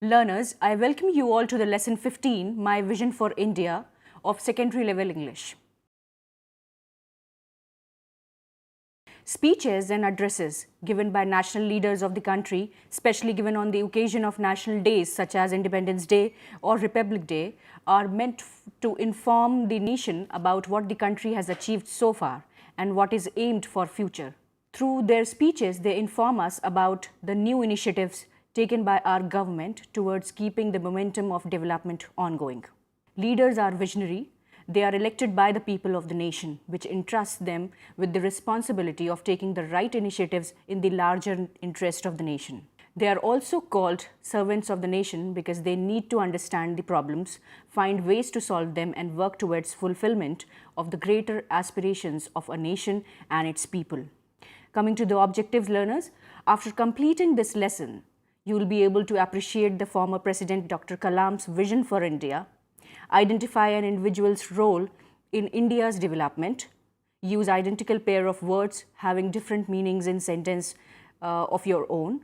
Learners, I welcome you all to the lesson 15, My Vision for India of secondary level English. Speeches and addresses given by national leaders of the country, especially given on the occasion of national days such as Independence Day or Republic Day, are meant to inform the nation about what the country has achieved so far and what is aimed for future. Through their speeches, they inform us about the new initiatives taken by our government towards keeping the momentum of development ongoing. Leaders are visionary. They are elected by the people of the nation, which entrusts them with the responsibility of taking the right initiatives in the larger interest of the nation. They are also called servants of the nation because they need to understand the problems, find ways to solve them, and work towards fulfillment of the greater aspirations of a nation and its people. Coming to the objectives, learners, after completing this lesson, you will be able to appreciate the former President Dr. Kalam's vision for India, identify an individual's role in India's development, use identical pair of words having different meanings in sentence of your own,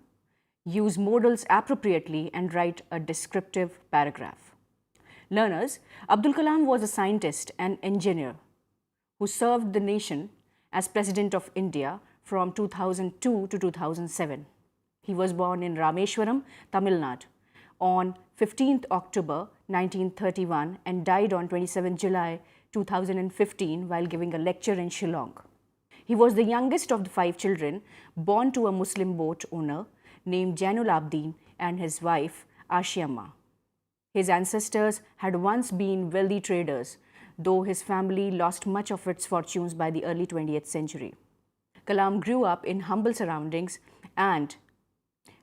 use modals appropriately, and write a descriptive paragraph. Learners, Abdul Kalam was a scientist and engineer who served the nation as President of India from 2002 to 2007. He was born in Rameshwaram, Tamil Nadu on 15th October 1931 and died on 27 July 2015 while giving a lecture in Shillong. He was the youngest of the 5 children born to a Muslim boat owner named Jainul Abdin and his wife Ashiamma. His ancestors had once been wealthy traders, though his family lost much of its fortunes by the early 20th century. Kalam grew up in humble surroundings and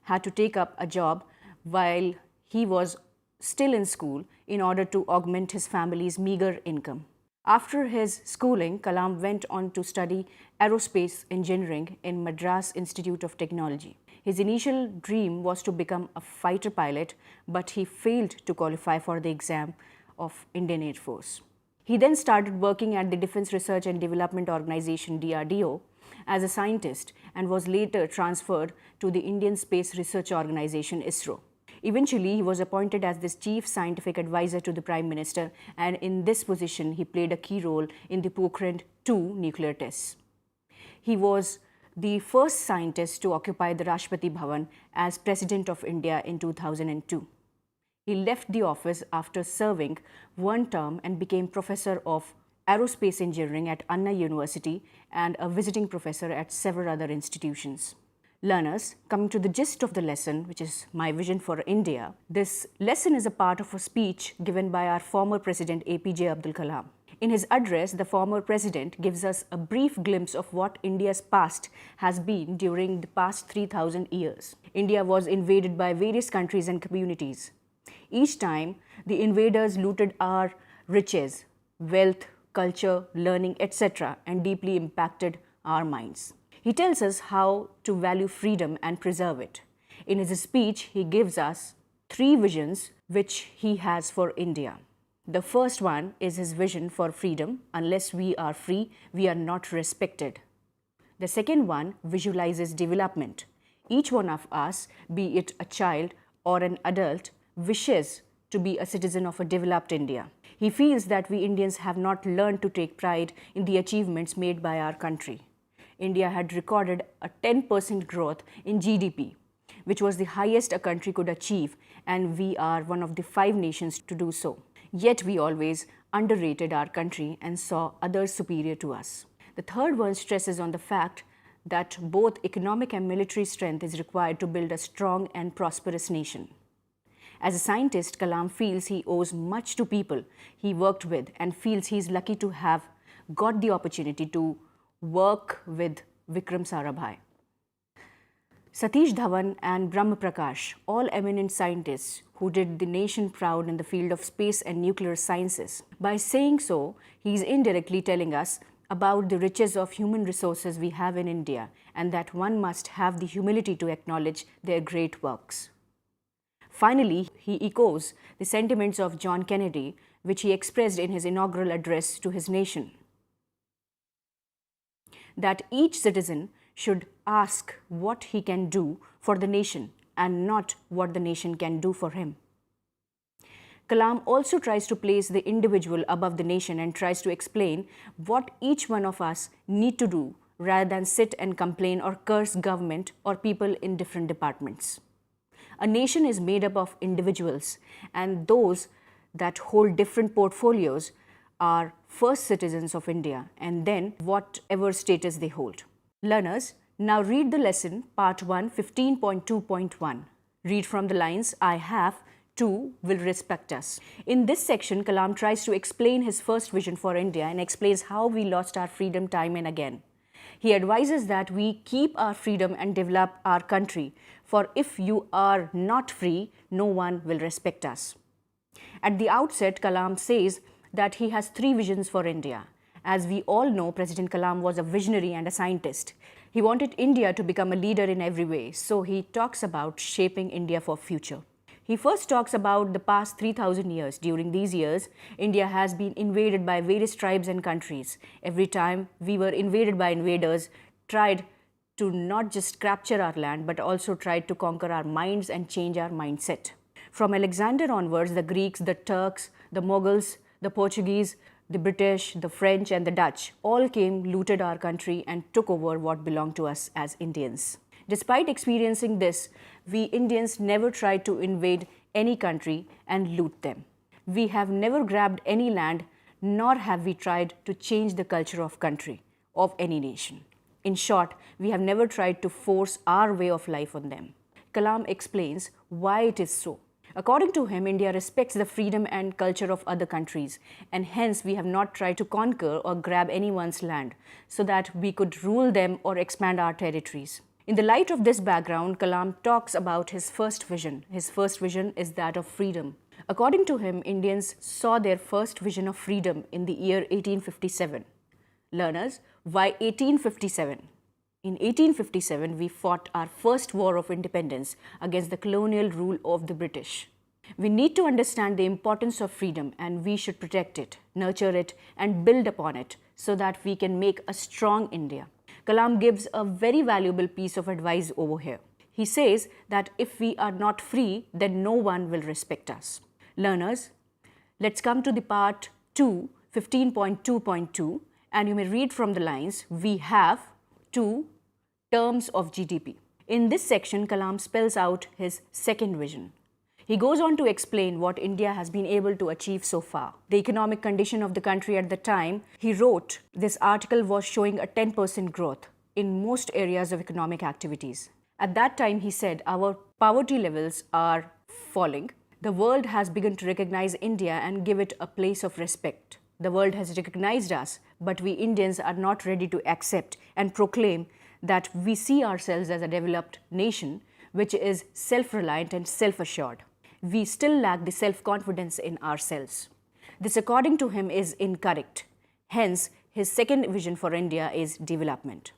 had to take up a job while he was still in school in order to augment his family's meager income. After his schooling, Kalam went on to study aerospace engineering in Madras Institute of Technology. His initial dream was to become a fighter pilot, but he failed to qualify for the exam of Indian Air Force. He then started working at the Defense Research and Development Organization DRDO as a scientist and was later transferred to the Indian Space Research Organization ISRO. Eventually, he was appointed as the chief scientific advisor to the Prime Minister, and in this position, he played a key role in the Pokhran-2 nuclear tests. He was the first scientist to occupy the Rashtrapati Bhavan as President of India in 2002. He left the office after serving one term and became Professor of Aerospace Engineering at Anna University and a visiting professor at several other institutions. Learners, coming to the gist of the lesson, which is My Vision for India, this lesson is a part of a speech given by our former President APJ Abdul Kalam. In his address, the former president gives us a brief glimpse of what India's past has been during the past 3,000 years. India was invaded by various countries and communities. Each time, the invaders looted our riches, wealth, culture, learning, etc., and deeply impacted our minds. He tells us how to value freedom and preserve it. In his speech, he gives us 3 visions which he has for India. The first one is his vision for freedom. Unless we are free, we are not respected. The second one visualizes development. Each one of us, be it a child or an adult, wishes to be a citizen of a developed India. He feels that we Indians have not learned to take pride in the achievements made by our country. India had recorded a 10% growth in GDP, which was the highest a country could achieve, and we are one of the 5 nations to do so. Yet we always underrated our country and saw others superior to us. The third one stresses on the fact that both economic and military strength is required to build a strong and prosperous nation. As a scientist, Kalam feels he owes much to people he worked with and feels he is lucky to have got the opportunity to work with Vikram Sarabhai. Satish Dhawan and Brahma Prakash, all eminent scientists who did the nation proud in the field of space and nuclear sciences. By saying so, he is indirectly telling us about the riches of human resources we have in India and that one must have the humility to acknowledge their great works. Finally, he echoes the sentiments of John Kennedy, which he expressed in his inaugural address to his nation, that each citizen should ask what he can do for the nation and not what the nation can do for him. Kalam also tries to place the individual above the nation and tries to explain what each one of us need to do rather than sit and complain or curse government or people in different departments. A nation is made up of individuals, and those that hold different portfolios are first citizens of India and then whatever status they hold. Learners, now read the lesson part 1, 15.2.1. Read from the lines, I have, two will respect us. In this section, Kalam tries to explain his first vision for India and explains how we lost our freedom time and again. He advises that we keep our freedom and develop our country, for if you are not free, no one will respect us. At the outset, Kalam says that he has three visions for India. As we all know, President Kalam was a visionary and a scientist. He wanted India to become a leader in every way, so he talks about shaping India for future. He first talks about the past 3,000 years. During these years, India has been invaded by various tribes and countries. Every time we were invaded by invaders, tried to not just capture our land, but also tried to conquer our minds and change our mindset. From Alexander onwards, the Greeks, the Turks, the Mughals, the Portuguese, the British, the French and the Dutch all came, looted our country and took over what belonged to us as Indians. Despite experiencing this, we Indians never tried to invade any country and loot them. We have never grabbed any land, nor have we tried to change the culture of country, of any nation. In short, we have never tried to force our way of life on them. Kalam explains why it is so. According to him, India respects the freedom and culture of other countries, and hence we have not tried to conquer or grab anyone's land so that we could rule them or expand our territories. In the light of this background, Kalam talks about his first vision. His first vision is that of freedom. According to him, Indians saw their first vision of freedom in the year 1857. Learners, why 1857? In 1857, we fought our first war of independence against the colonial rule of the British. We need to understand the importance of freedom, and we should protect it, nurture it, and build upon it so that we can make a strong India. Kalam gives a very valuable piece of advice over here. He says that if we are not free, then no one will respect us. Learners, let's come to the part 2, 15.2.2, and you may read from the lines, we have two terms of GDP. In this section, Kalam spells out his second vision. He goes on to explain what India has been able to achieve so far. The economic condition of the country at the time he wrote this article was showing a 10% growth in most areas of economic activities. At that time, he said, our poverty levels are falling. The world has begun to recognize India and give it a place of respect. The world has recognized us, but we Indians are not ready to accept and proclaim that we see ourselves as a developed nation which is self-reliant and self-assured. We still lack the self-confidence in ourselves. This, according to him, is incorrect. Hence, his second vision for India is development.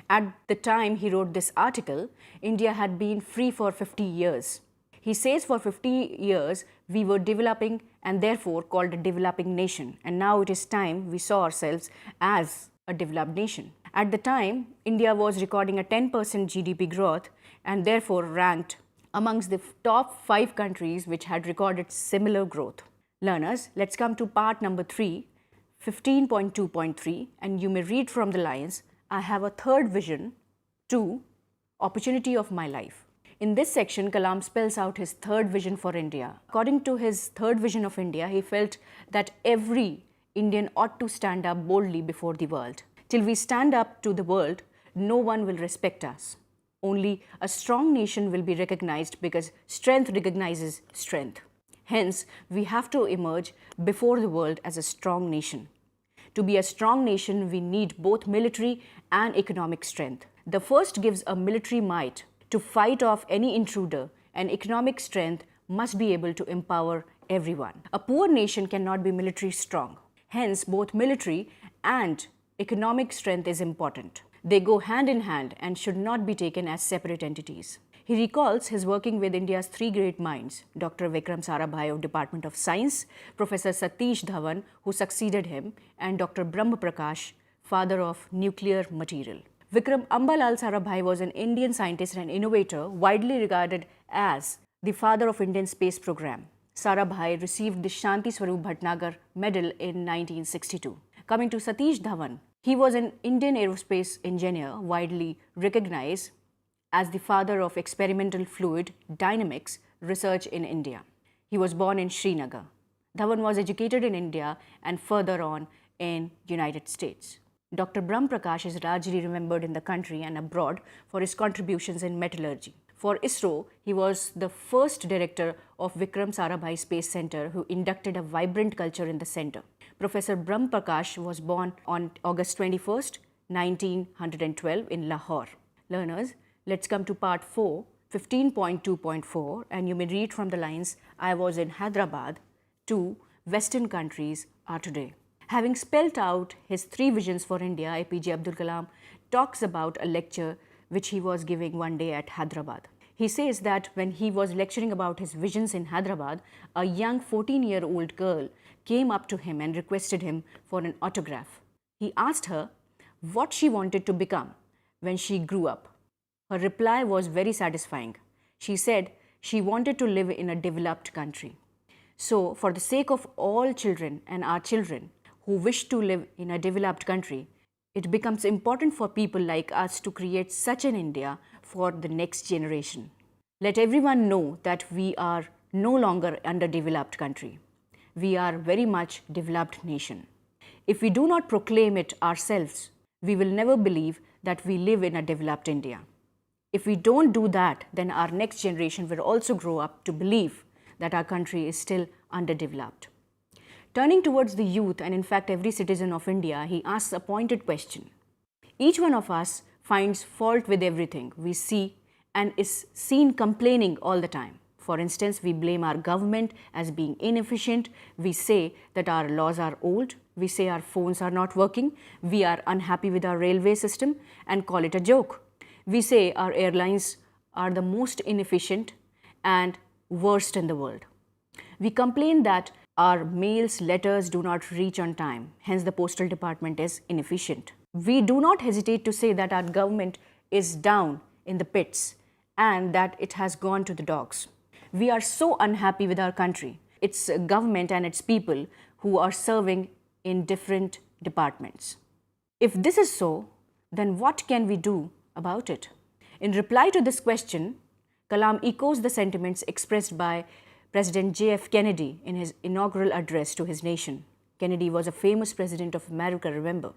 At the time he wrote this article, India had been free for 50 years. He says for 50 years we were developing and therefore called a developing nation. And now it is time we saw ourselves as a developed nation. At the time, India was recording a 10% GDP growth and therefore ranked amongst the top 5 countries which had recorded similar growth. Learners, let's come to part number 3, 15.2.3, and you may read from the lines, I have a third vision, 2, opportunity of my life. In this section, Kalam spells out his third vision for India. According to his third vision of India, he felt that every Indian ought to stand up boldly before the world. Till we stand up to the world, no one will respect us. Only a strong nation will be recognized because strength recognizes strength. Hence, we have to emerge before the world as a strong nation. To be a strong nation, we need both military and economic strength. The first gives a military might to fight off any intruder, and economic strength must be able to empower everyone. A poor nation cannot be military strong. Hence, both military and economic strength is important. They go hand in hand and should not be taken as separate entities. He recalls his working with India's 3 great minds, Dr. Vikram Sarabhai of Department of Science, Professor Satish Dhawan, who succeeded him, and Dr. Brahma Prakash, father of nuclear material. Vikram Ambalal Sarabhai was an Indian scientist and innovator widely regarded as the father of Indian space program. Sarabhai received the Shanti Swarup Bhatnagar Medal in 1962. Coming to Satish Dhawan, he was an Indian aerospace engineer widely recognized as the father of experimental fluid dynamics research in India. He was born in Srinagar. Dhawan was educated in India and further on in United States. Dr. Brahm Prakash is largely remembered in the country and abroad for his contributions in metallurgy. For ISRO, he was the first director of Vikram Sarabhai Space Center who inducted a vibrant culture in the center. Professor Brahm Prakash was born on August 21st, 1912 in Lahore. Learners, let's come to part 4, 15.2.4, and you may read from the lines, I was in Hyderabad, to Western countries are today. Having spelled out his 3 visions for India, APJ Abdul Kalam talks about a lecture which he was giving one day at Hyderabad. He says that when he was lecturing about his visions in Hyderabad, a young 14-year-old girl came up to him and requested him for an autograph. He asked her what she wanted to become when she grew up. Her reply was very satisfying. She said she wanted to live in a developed country. So, for the sake of all children and our children who wish to live in a developed country, it becomes important for people like us to create such an India for the next generation. Let everyone know that we are no longer underdeveloped country. We are very much developed nation. If we do not proclaim it ourselves, we will never believe that we live in a developed India. If we don't do that, then our next generation will also grow up to believe that our country is still underdeveloped. Turning towards the youth, and in fact every citizen of India, he asks a pointed question. Each one of us finds fault with everything we see and is seen complaining all the time. For instance, we blame our government as being inefficient. We say that our laws are old. We say our phones are not working. We are unhappy with our railway system and call it a joke. We say our airlines are the most inefficient and worst in the world. We complain that our mails, letters do not reach on time, hence the postal department is inefficient. We do not hesitate to say that our government is down in the pits and that it has gone to the dogs. We are so unhappy with our country, its government and its people who are serving in different departments. If this is so, then what can we do about it? In reply to this question, Kalam echoes the sentiments expressed by President J.F. Kennedy in his inaugural address to his nation. Kennedy was a famous president of America, remember.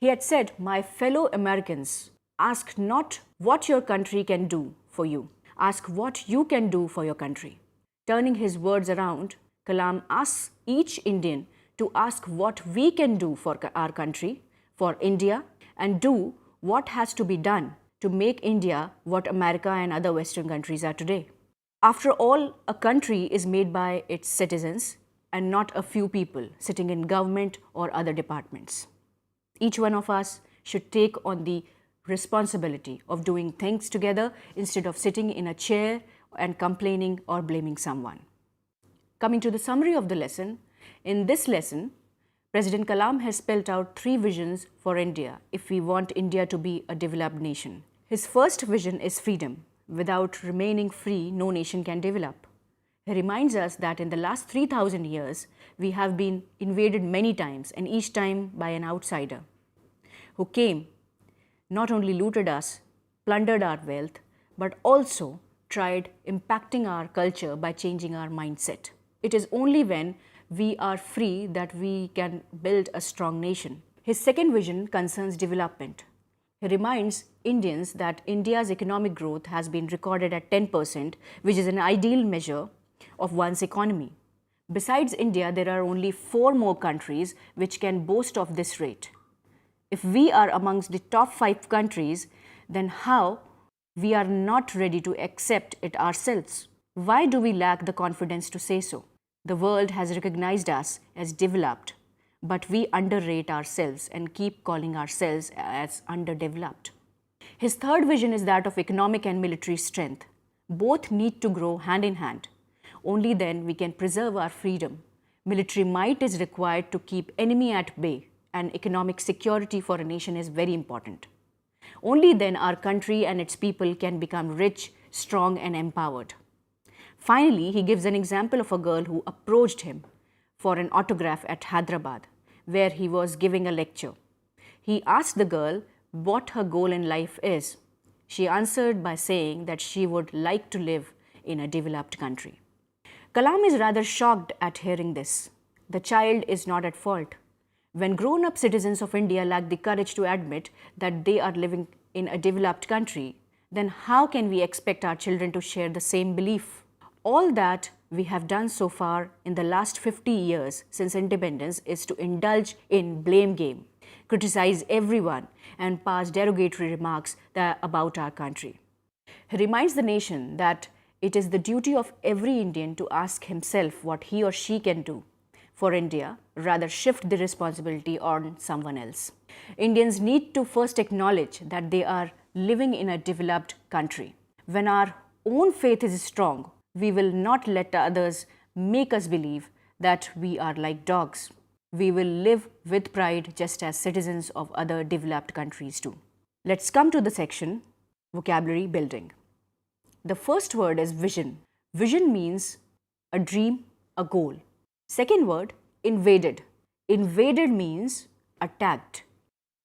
He had said, "My fellow Americans, ask not what your country can do for you. Ask what you can do for your country." Turning his words around, Kalam asks each Indian to ask what we can do for our country, for India, and do what has to be done to make India what America and other Western countries are today. After all, a country is made by its citizens and not a few people sitting in government or other departments. Each one of us should take on the responsibility of doing things together instead of sitting in a chair and complaining or blaming someone. Coming to the summary of the lesson, in this lesson, President Kalam has spelled out 3 visions for India if we want India to be a developed nation. His first vision is freedom. Without remaining free, no nation can develop. He reminds us that in the last 3,000 years, we have been invaded many times, and each time by an outsider who came, not only looted us, plundered our wealth, but also tried impacting our culture by changing our mindset. It is only when we are free that we can build a strong nation. His second vision concerns development. He reminds Indians that India's economic growth has been recorded at 10%, which is an ideal measure of one's economy. Besides India, there are only 4 more countries which can boast of this rate. If we are amongst the top 5 countries, then how we are not ready to accept it ourselves? Why do we lack the confidence to say so? The world has recognized us as developed, but we underrate ourselves and keep calling ourselves as underdeveloped. His third vision is that of economic and military strength. Both need to grow hand in hand. Only then we can preserve our freedom. Military might is required to keep enemy at bay, and economic security for a nation is very important. Only then our country and its people can become rich, strong and empowered. Finally, he gives an example of a girl who approached him for an autograph at Hyderabad, where he was giving a lecture. He asked the girl what her goal in life is. She answered by saying that she would like to live in a developed country. Kalam is rather shocked at hearing this. The child is not at fault. When grown-up citizens of India lack the courage to admit that they are living in a developed country, then how can we expect our children to share the same belief? All that we have done so far in the last 50 years since independence is to indulge in blame game, criticize everyone, and pass derogatory remarks about our country. He reminds the nation that it is the duty of every Indian to ask himself what he or she can do for India, rather shift the responsibility on someone else. Indians need to first acknowledge that they are living in a developed country. When our own faith is strong, we will not let others make us believe that we are like dogs. We will live with pride just as citizens of other developed countries do. Let's come to the section vocabulary building. The first word is vision. Vision means a dream, a goal. Second word, invaded. Invaded means attacked.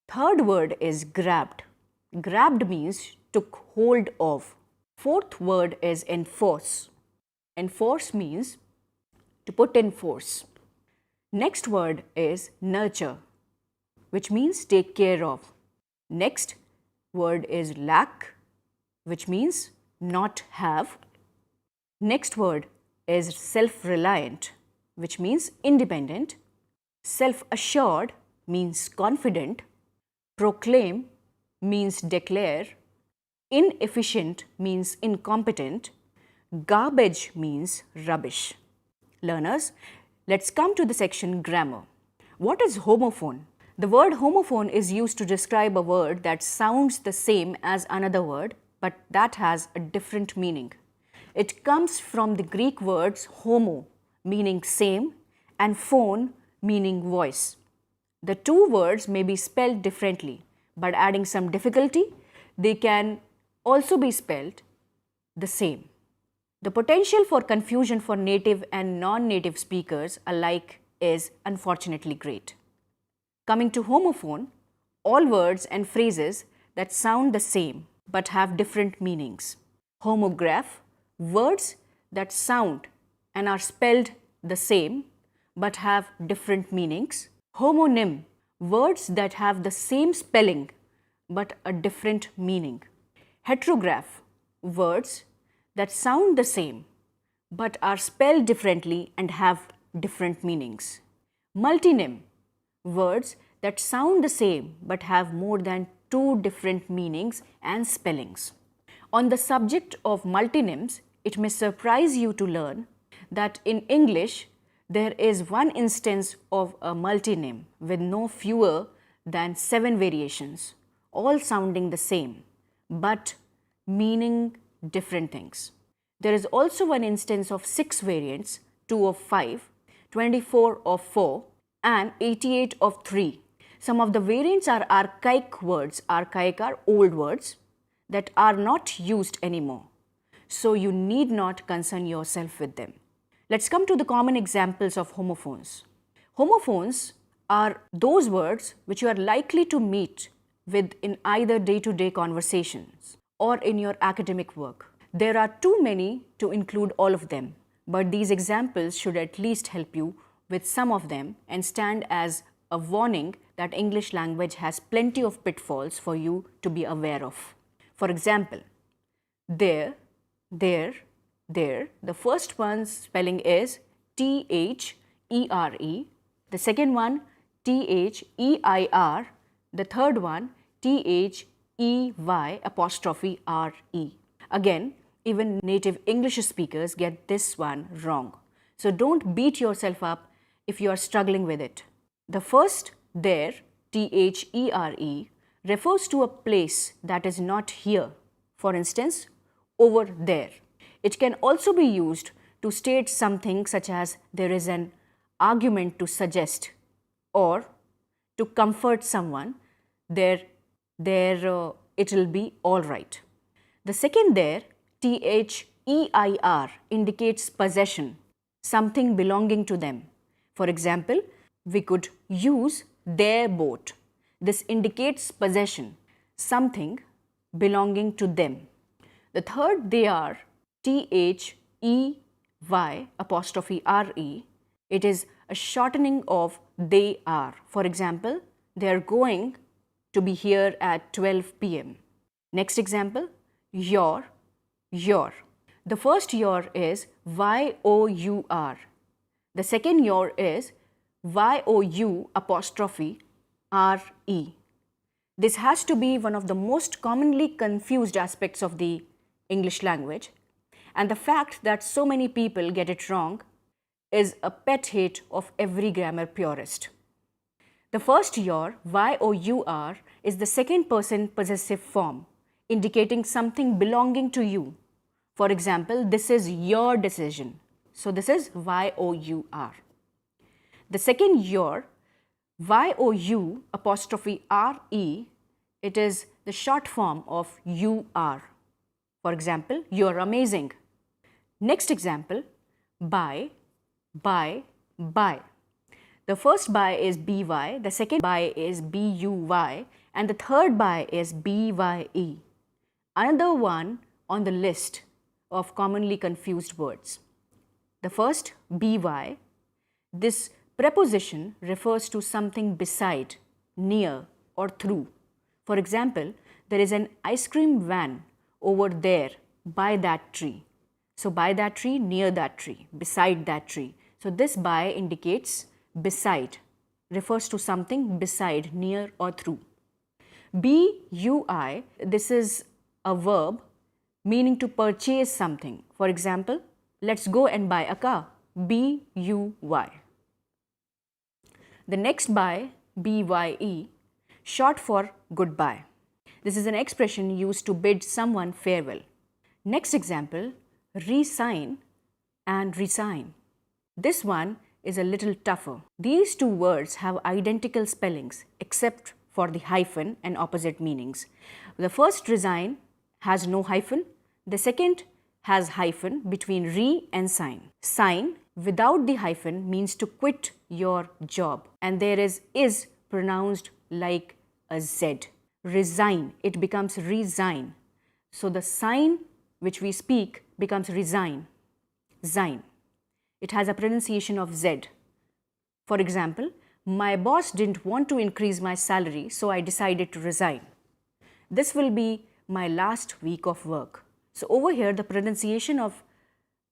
Third word is grabbed. Grabbed means took hold of. Fourth word is enforce. Enforce means to put in force. Next word is nurture, which means take care of. Next word is lack, which means not have. Next word is self-reliant, which means independent. Self-assured means confident. Proclaim means declare. Inefficient means incompetent. Garbage means rubbish. Learners, let's come to the section grammar. What is homophone? The word homophone is used to describe a word that sounds the same as another word, but that has a different meaning. It comes from the Greek words homo, meaning same, and phone, meaning voice. The two words may be spelled differently, but adding some difficulty, they can also be spelled the same. The potential for confusion for native and non-native speakers alike is unfortunately great. Coming to homophone, all words and phrases that sound the same but have different meanings. Homograph, words that sound and are spelled the same but have different meanings. Homonym, words that have the same spelling but a different meaning. Heterograph, words that sound the same but are spelled differently and have different meanings. Multinym, words that sound the same but have more than two different meanings and spellings. On the subject of multinyms, it may surprise you to learn that in English there is one instance of a multinym with no fewer than 7 variations, all sounding the same but meaning different things. There is also one instance of 6 variants, 2 of 5, 24 of 4 and 88 of 3. Some of the variants are archaic words. Archaic are old words that are not used anymore. So you need not concern yourself with them. Let's come to the common examples of homophones. Homophones are those words which you are likely to meet with in either day-to-day conversations or in your academic work. There are too many to include all of them, but these examples should at least help you with some of them and stand as a warning that English language has plenty of pitfalls for you to be aware of. For example, there, there. The first one's spelling is T-H-E-R-E. The second one, T-H-E-I-R. The third one, T-H-E-Y''R-E. Again, even native English speakers get this one wrong. So don't beat yourself up if you are struggling with it. The first, there, T-H-E-R-E, refers to a place that is not here. For instance, over there. It can also be used to state something such as there is an argument to suggest or to comfort someone, it will be all right. The second there, T-H EIR indicates possession, something belonging to them. For example, we could use their boat. This indicates possession, something belonging to them. The third they are, THEY apostrophe RE. It is a shortening of they are. For example, they are going to be here at 12 p.m. Next example, your. The first your is YOUR. The second your is YOU apostrophe RE. This has to be one of the most commonly confused aspects of the English language, and the fact that so many people get it wrong is a pet hate of every grammar purist. The first your, YOUR, is the second person possessive form, indicating something belonging to you. For example, this is your decision. So this is YOUR. The second your, YOU apostrophe RE, it is the short form of you are. For example, you are amazing. Next example, by. The first by is BY, the second by is BUY, and the third by is BYE. Another one on the list of commonly confused words. The first, BY, this preposition refers to something beside, near, or through. For example, there is an ice cream van over there by that tree. So by that tree, near that tree, beside that tree. So this by indicates beside, refers to something beside, near, or through. BUI, this is a verb meaning to purchase something. For example, let's go and buy a car. BUY. The next by, BYE, short for goodbye. This is an expression used to bid someone farewell. Next example, resign and resign. This one is a little tougher. These two words have identical spellings except for the hyphen and opposite meanings. The first, resign, has no hyphen. The second has hyphen between re and sign. Sign without the hyphen means to quit your job, and there is pronounced like a Z. Resign, it becomes resign. So the sign which we speak becomes resign, zine. It has a pronunciation of Z. For example, my boss didn't want to increase my salary, so I decided to resign. This will be my last week of work. So over here, the pronunciation of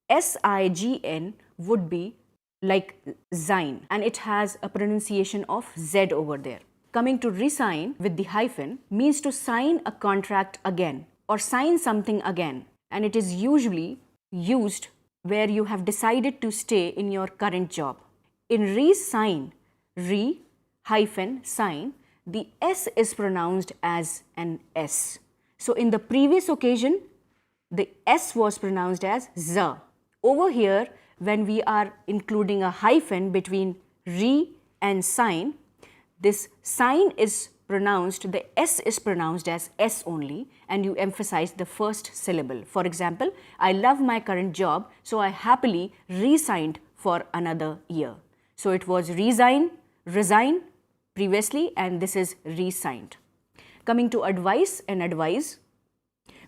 SIGN would be like zine, and it has a pronunciation of Z over there. Coming to resign with the hyphen means to sign a contract again or sign something again, and it is usually used where you have decided to stay in your current job. In resign, re hyphen sign, the S is pronounced as an S. So in the previous occasion, the S was pronounced as Z. Over here, when we are including a hyphen between re and sign, this sign is pronounced, the S is pronounced as S only, and you emphasize the first syllable. For example, I love my current job, so I happily resigned for another year. So it was resign previously, and this is resigned. Coming to advice and advise.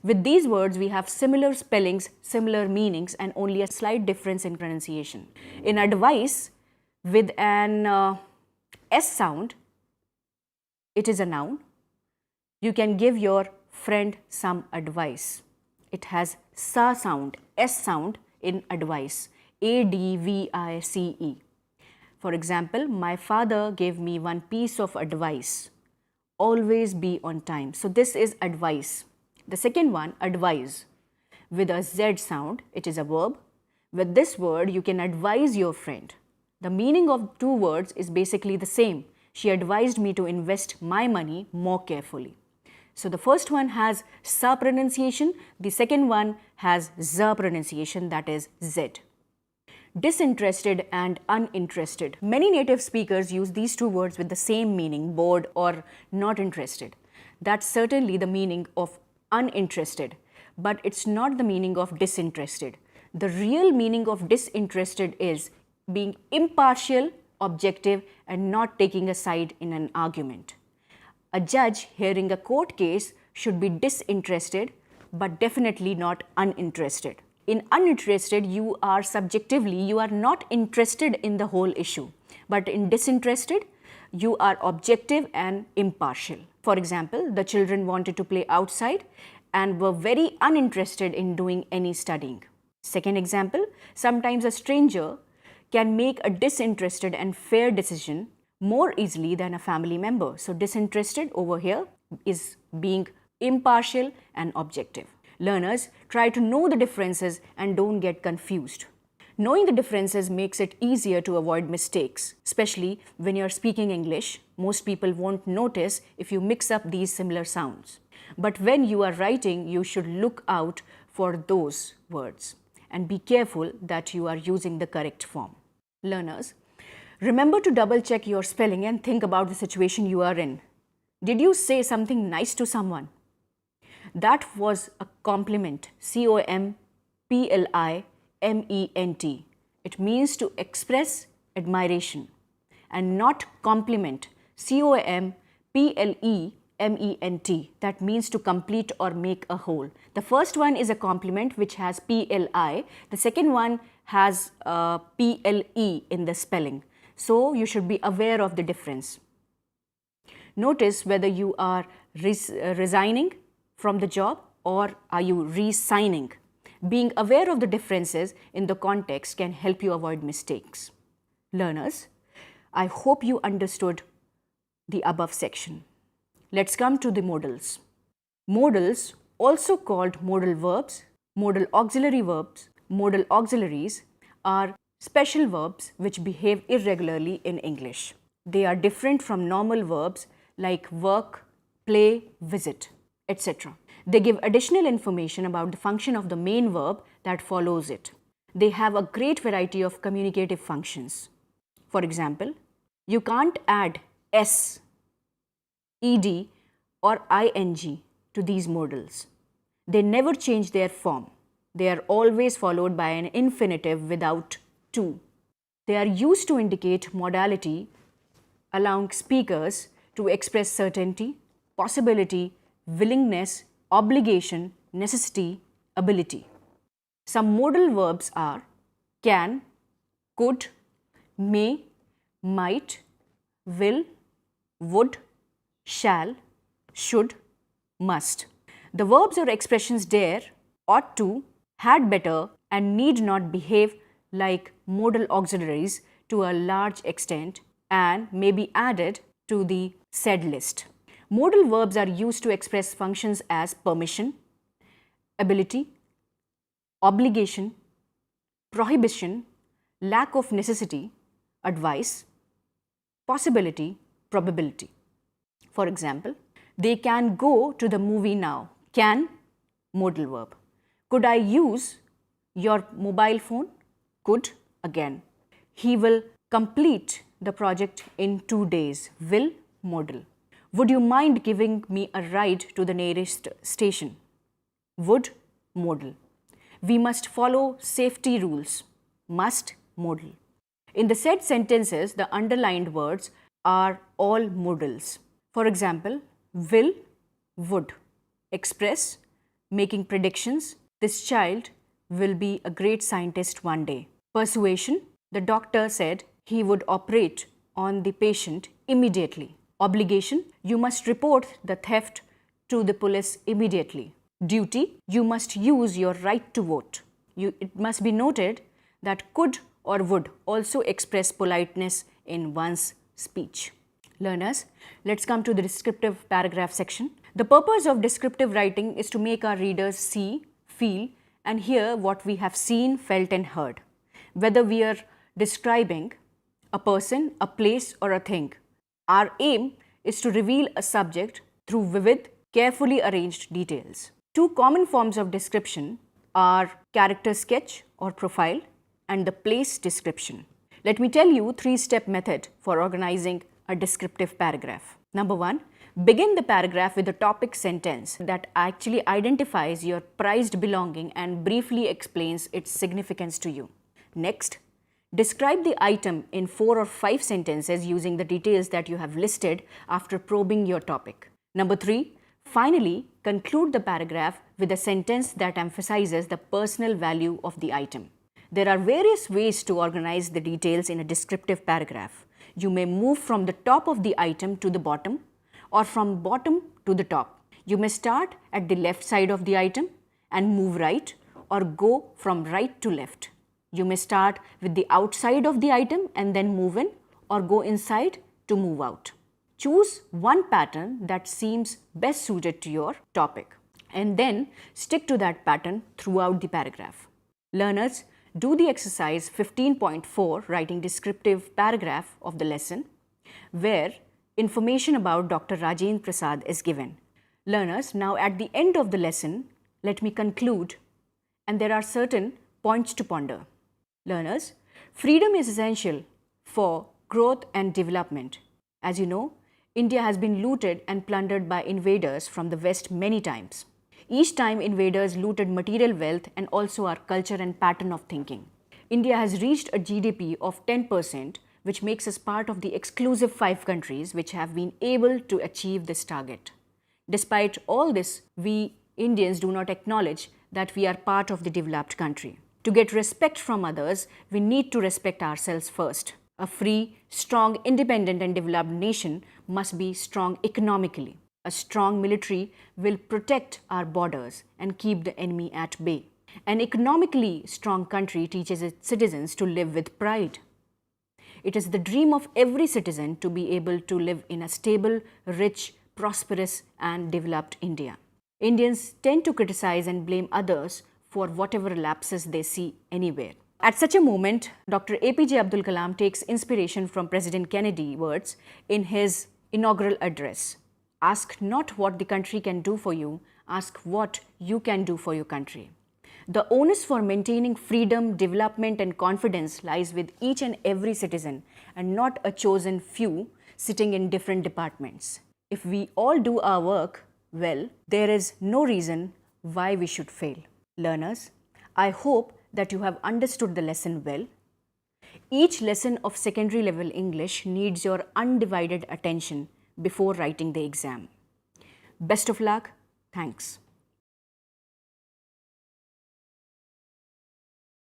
With these words, we have similar spellings, similar meanings, and only a slight difference in pronunciation. In advice, with an S sound, it is a noun. You can give your friend some advice. It has sa sound, S sound in advice, ADVICE. For example, my father gave me one piece of advice. Always be on time. So this is advice. The second one, advise. With a Z sound, it is a verb. With this word, you can advise your friend. The meaning of two words is basically the same. She advised me to invest my money more carefully. So the first one has sa pronunciation, the second one has za pronunciation, that is Z. Disinterested and uninterested. Many native speakers use these two words with the same meaning, bored or not interested. That's certainly the meaning of uninterested. but it's not the meaning of disinterested. The real meaning of disinterested is being impartial, objective, and not taking a side in an argument. A judge hearing a court case should be disinterested, but definitely not uninterested. In uninterested, you are not interested in the whole issue. But in disinterested, you are objective and impartial. For example, the children wanted to play outside and were very uninterested in doing any studying. Second example, sometimes a stranger can make a disinterested and fair decision more easily than a family member. So disinterested over here is being impartial and objective. Learners, try to know the differences and don't get confused. Knowing the differences makes it easier to avoid mistakes, especially when you're speaking English. Most people won't notice if you mix up these similar sounds. But when you are writing, you should look out for those words and be careful that you are using the correct form. Learners, remember to double check your spelling and think about the situation you are in. Did you say something nice to someone? That was a compliment, compliment. It means to express admiration, and not compliment, complement. That means to complete or make a whole. The first one is a compliment which has PLI. The second one has PLE in the spelling. So you should be aware of the difference. Notice whether you are resigning from the job or are you re-signing. Being aware of the differences in the context can help you avoid mistakes. Learners, I hope you understood the above section. Let's come to the modals. Modals, also called modal verbs, modal auxiliaries, are special verbs which behave irregularly in English. They are different from normal verbs like work, play, visit, etc. They give additional information about the function of the main verb that follows it. They have a great variety of communicative functions. For example, you can't add s, ed or ing to these modals. They never change their form. They are always followed by an infinitive without to. They are used to indicate modality, allowing speakers to express certainty, possibility, willingness, obligation, necessity, ability. Some modal verbs are can, could, may, might, will, would, shall, should, must. The verbs or expressions dare, ought to, had better, and need not behave like modal auxiliaries to a large extent and may be added to the said list. Modal verbs are used to express functions as permission, ability, obligation, prohibition, lack of necessity, advice, possibility, probability. For example, they can go to the movie now. Can, modal verb. Could I use your mobile phone? Could, again. He will complete the project in 2 days. Will, modal. Would you mind giving me a ride to the nearest station? Would, modal. We must follow safety rules. Must, modal. In the said sentences, the underlined words are all modals. For example, will, would. Express, making predictions. This child will be a great scientist one day. Persuasion, the doctor said he would operate on the patient immediately. Obligation, you must report the theft to the police immediately. Duty, you must use your right to vote. It must be noted that could or would also express politeness in one's speech. Learners, let's come to the descriptive paragraph section. The purpose of descriptive writing is to make our readers see, feel, and hear what we have seen, felt, and heard. Whether we are describing a person, a place, or a thing, our aim is to reveal a subject through vivid, carefully arranged details. Two common forms of description are character sketch or profile and the place description. Let me tell you 3-step method for organizing a descriptive paragraph. Number 1, Begin the paragraph with a topic sentence that actually identifies your prized belonging and briefly explains its significance to you. Next, describe the item in 4 or 5 sentences using the details that you have listed after probing your topic. Number 3, finally, conclude the paragraph with a sentence that emphasizes the personal value of the item. There are various ways to organize the details in a descriptive paragraph. You may move from the top of the item to the bottom or from bottom to the top. You may start at the left side of the item and move right, or go from right to left. You may start with the outside of the item and then move in, or go inside to move out. Choose one pattern that seems best suited to your topic and then stick to that pattern throughout the paragraph. Learners, do the exercise 15.4 writing descriptive paragraph of the lesson where information about Dr. Rajendra Prasad is given. Learners, now at the end of the lesson, let me conclude, and there are certain points to ponder. Learners, freedom is essential for growth and development. As you know, India has been looted and plundered by invaders from the West many times. Each time invaders looted material wealth and also our culture and pattern of thinking. India has reached a GDP of 10%, which makes us part of the exclusive 5 countries which have been able to achieve this target. Despite all this, we Indians do not acknowledge that we are part of the developed country. To get respect from others, we need to respect ourselves first. A free, strong, independent and developed nation must be strong economically. A strong military will protect our borders and keep the enemy at bay. An economically strong country teaches its citizens to live with pride. It is the dream of every citizen to be able to live in a stable, rich, prosperous and developed India. Indians tend to criticize and blame others for whatever lapses they see anywhere. At such a moment, Dr. APJ Abdul Kalam takes inspiration from President Kennedy's words in his inaugural address. Ask not what the country can do for you, ask what you can do for your country. The onus for maintaining freedom, development and confidence lies with each and every citizen and not a chosen few sitting in different departments. If we all do our work well, there is no reason why we should fail. Learners, I hope that you have understood the lesson well. Each lesson of secondary level English needs your undivided attention before writing the exam. Best of luck. Thanks.